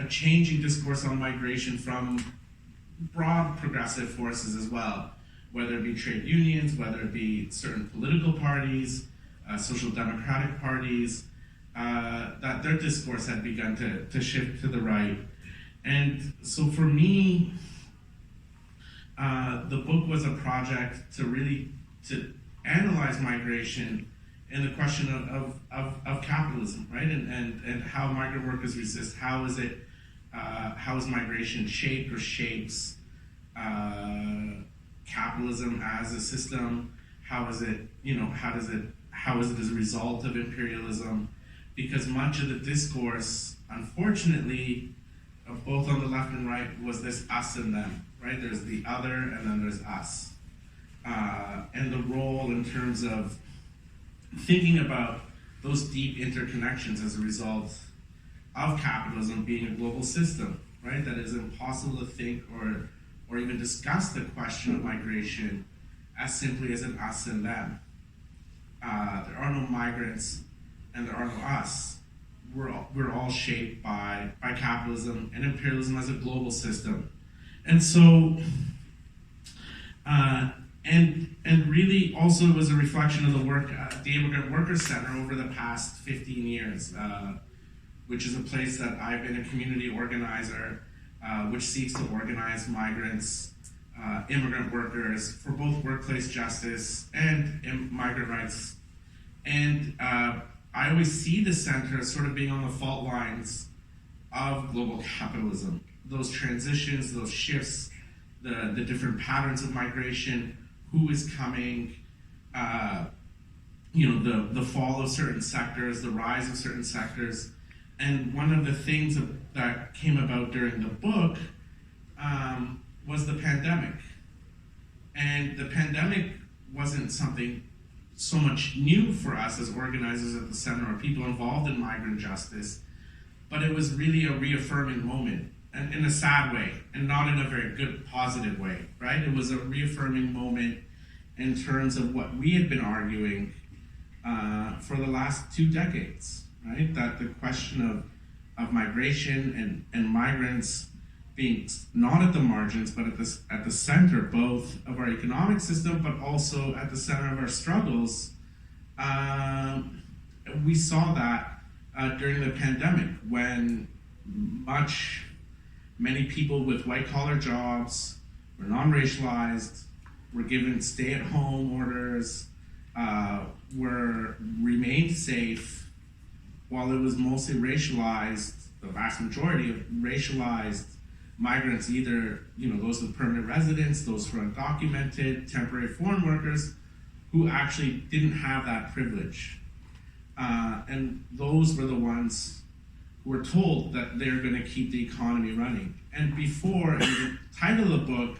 changing discourse on migration from broad progressive forces as well, whether it be trade unions, whether it be certain political parties, social democratic parties, that their discourse had begun to shift to the right. And so for me, the book was a project to analyze migration and the question of capitalism, right? And how migrant workers resist. How is migration shaped or shapes capitalism as a system? How is it as a result of imperialism? Because much of the discourse, unfortunately, both on the left and right, was this us and them, right? There's the other and then there's us. And the role in terms of thinking about those deep interconnections as a result of capitalism being a global system, right? That is impossible to think or even discuss the question of migration as simply as an us and them. There are no migrants and there are no us. We're all shaped by capitalism and imperialism as a global system. And so, and really also it was a reflection of the work at the Immigrant Workers Centre over the past 15 years, which is a place that I've been a community organizer, which seeks to organize migrants, immigrant workers for both workplace justice and migrant rights. And I always see the center as sort of being on the fault lines of global capitalism. Those transitions, those shifts, the different patterns of migration, who is coming, the fall of certain sectors, the rise of certain sectors. And one of the things that came about during the book was the pandemic. And the pandemic wasn't something so much new for us as organizers at the center or people involved in migrant justice, but it was really a reaffirming moment, and in a sad way, and not in a very good, positive way, right? It was a reaffirming moment in terms of what we had been arguing for the last 2 decades, right? That the question of migration and migrants being not at the margins, but at the center, both of our economic system, but also at the center of our struggles. We saw that during the pandemic, when many people with white-collar jobs were non-racialized, were given stay-at-home orders, remained safe, while it was mostly racialized, the vast majority of racialized migrants, either those with permanent residence, those who are undocumented, temporary foreign workers, who actually didn't have that privilege. And those were the ones who were told that they're going to keep the economy running. And before, and the title of the book,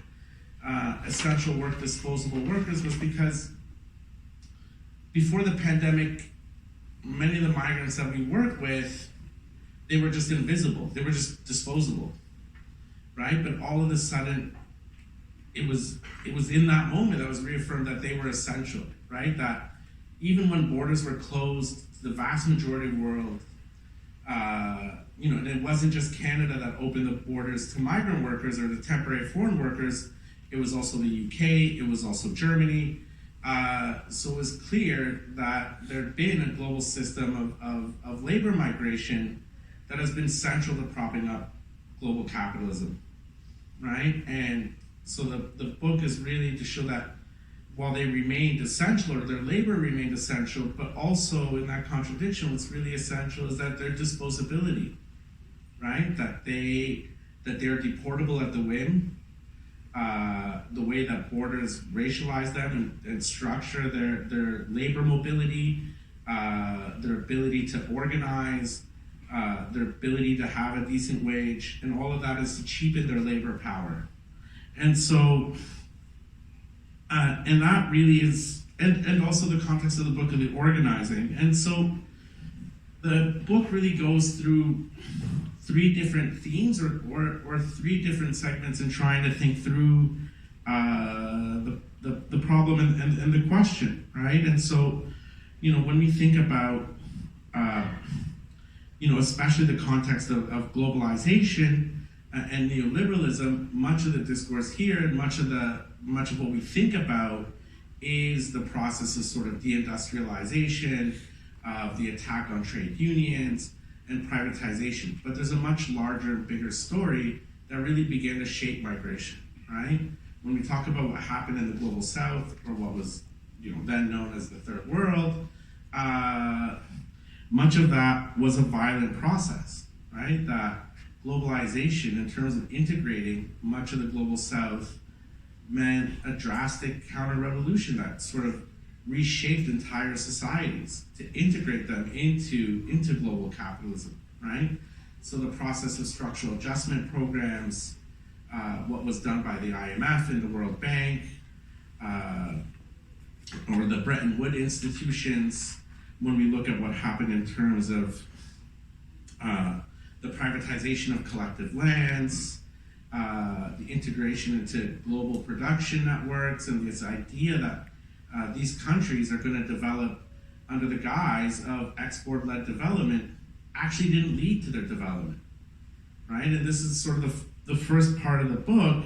Essential Work, Disposable Workers, was because before the pandemic, many of the migrants that we worked with, they were just invisible. They were just disposable, right? But all of a sudden, it was in that moment that was reaffirmed that they were essential, right? That even when borders were closed to the vast majority of the world, and it wasn't just Canada that opened the borders to migrant workers or the temporary foreign workers, it was also the UK, it was also Germany. So it was clear that there had been a global system of labor migration that has been central to propping up global capitalism, right? And so the book is really to show that while they remained essential, or their labor remained essential, but also in that contradiction, what's really essential is that their disposability, right? That they're deportable at the whim, the way that borders racialize them and structure their labor mobility, their ability to organize, their ability to have a decent wage, and all of that is to cheapen their labor power. And so, and that really is, and also the context of the book of the organizing. And so the book really goes through 3 different themes or 3 different segments in trying to think through the problem and the question, right? And so, when we think about especially the context of globalization and neoliberalism, much of the discourse here and much of what we think about is the process of sort of deindustrialization, of the attack on trade unions and privatization. But there's a much larger and bigger story that really began to shape migration, right? When we talk about what happened in the global south, or what was then known as the third world, much of that was a violent process, right? That globalization, in terms of integrating much of the global south, meant a drastic counter-revolution that sort of reshaped entire societies to integrate them into global capitalism, right? So the process of structural adjustment programs, what was done by the IMF and the World Bank, or the Bretton Woods institutions, when we look at what happened in terms of the privatization of collective lands, the integration into global production networks, and this idea that these countries are going to develop under the guise of export-led development actually didn't lead to their development, right? And this is sort of the first part of the book